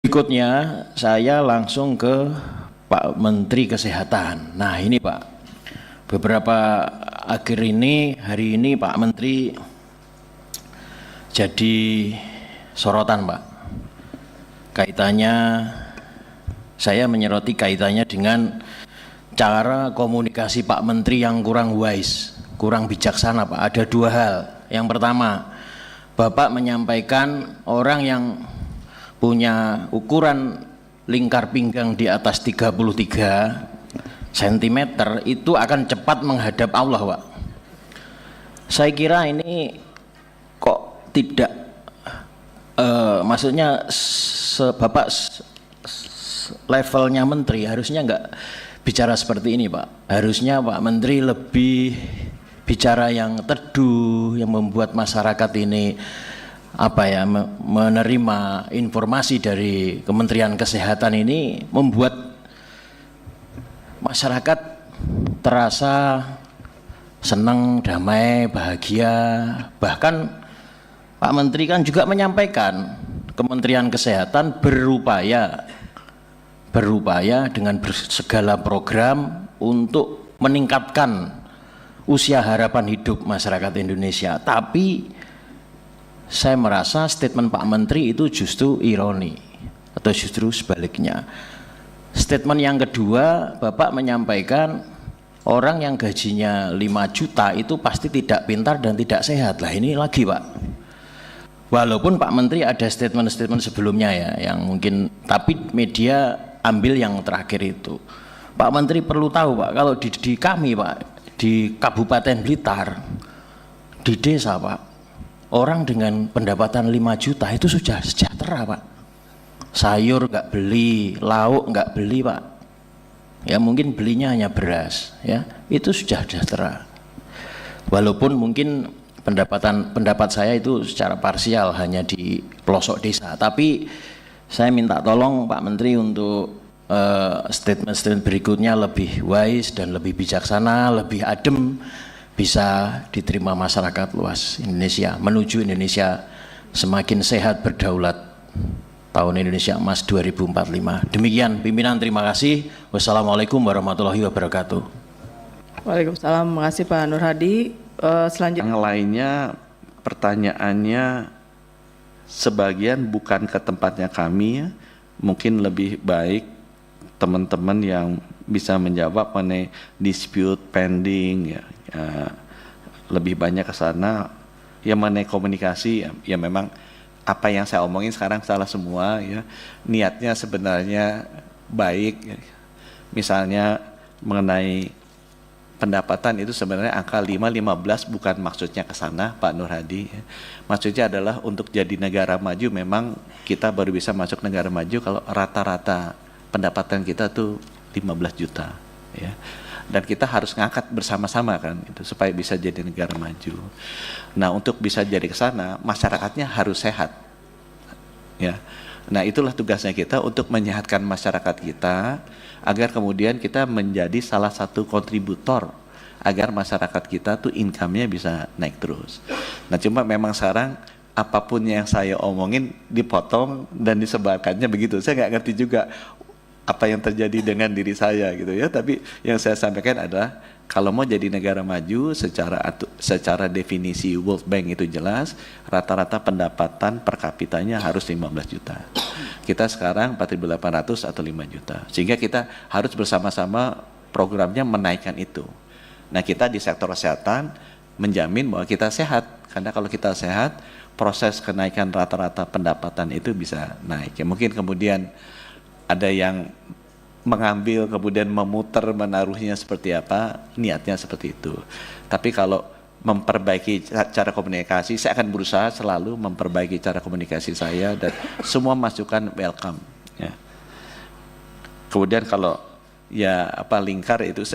Berikutnya saya langsung ke Pak Menteri Kesehatan. Nah ini Pak, beberapa akhir ini, hari ini Pak Menteri jadi sorotan Pak. Kaitannya, saya menyoroti kaitannya dengan cara komunikasi Pak Menteri yang kurang wise, kurang bijaksana Pak. Ada dua hal. Yang pertama, Bapak menyampaikan orang yang punya ukuran lingkar pinggang di atas 33 cm itu akan cepat menghadap Allah Pak. Saya kira ini kok tidak maksudnya Bapak levelnya menteri harusnya enggak bicara seperti ini Pak. Harusnya Pak Menteri lebih bicara yang teduh, yang membuat masyarakat ini menerima informasi dari Kementerian Kesehatan ini, membuat masyarakat terasa senang, damai, bahagia. Bahkan Pak Menteri kan juga menyampaikan Kementerian Kesehatan berupaya dengan segala program untuk meningkatkan usia harapan hidup masyarakat Indonesia. Tapi saya merasa statement Pak Menteri itu justru ironi atau justru sebaliknya. Statement yang kedua, Bapak menyampaikan orang yang gajinya 5 juta itu pasti tidak pintar dan tidak sehat. Lah ini lagi Pak. Walaupun Pak Menteri ada statement-statement sebelumnya ya, yang mungkin, tapi media ambil yang terakhir itu. Pak Menteri perlu tahu Pak, kalau di kami Pak, di Kabupaten Blitar, di desa Pak, orang dengan pendapatan 5 juta itu sudah sejahtera Pak. Sayur nggak beli, lauk nggak beli Pak. Ya mungkin belinya hanya beras ya, itu sudah sejahtera. Walaupun mungkin pendapat saya itu secara parsial hanya di pelosok desa, tapi saya minta tolong Pak Menteri untuk statement-statement berikutnya lebih wise dan lebih bijaksana, lebih adem, bisa diterima masyarakat luas Indonesia, menuju Indonesia semakin sehat berdaulat tahun Indonesia Emas 2045. Demikian pimpinan, terima kasih. Wassalamualaikum warahmatullahi wabarakatuh. Waalaikumsalam, terima kasih Pak Nur Hadi. Selanjutnya yang lainnya pertanyaannya sebagian bukan ke tempatnya kami ya. Mungkin lebih baik teman-teman yang bisa menjawab mengenai dispute pending ya, lebih banyak ke sana ya, mengenai komunikasi ya memang apa yang saya omongin sekarang salah semua ya, niatnya sebenarnya baik ya. Misalnya mengenai pendapatan itu sebenarnya angka 5-15 bukan maksudnya ke sana Pak Nur Hadi ya. Maksudnya adalah untuk jadi negara maju memang kita baru bisa masuk negara maju kalau rata-rata pendapatan kita tuh 15 juta ya. Dan kita harus ngangkat bersama-sama kan itu supaya bisa jadi negara maju. Nah, untuk bisa jadi ke sana masyarakatnya harus sehat. Ya. Nah, itulah tugasnya kita untuk menyehatkan masyarakat kita agar kemudian kita menjadi salah satu kontributor agar masyarakat kita tuh income-nya bisa naik terus. Nah, cuma memang sekarang apapun yang saya omongin dipotong dan disebarkannya begitu. Saya nggak ngerti juga apa yang terjadi dengan diri saya gitu ya, tapi yang saya sampaikan adalah kalau mau jadi negara maju secara definisi World Bank itu jelas rata-rata pendapatan per kapitanya harus 15 juta. Kita sekarang 4.800 atau 5 juta. Sehingga kita harus bersama-sama programnya menaikkan itu. Nah, kita di sektor kesehatan menjamin bahwa kita sehat, karena kalau kita sehat proses kenaikan rata-rata pendapatan itu bisa naik. Ya, mungkin kemudian ada yang mengambil kemudian memutar menaruhnya seperti apa, niatnya seperti itu. Tapi kalau memperbaiki cara komunikasi, saya akan berusaha selalu memperbaiki cara komunikasi saya dan semua masukan welcome ya. Kemudian kalau ya lingkar itu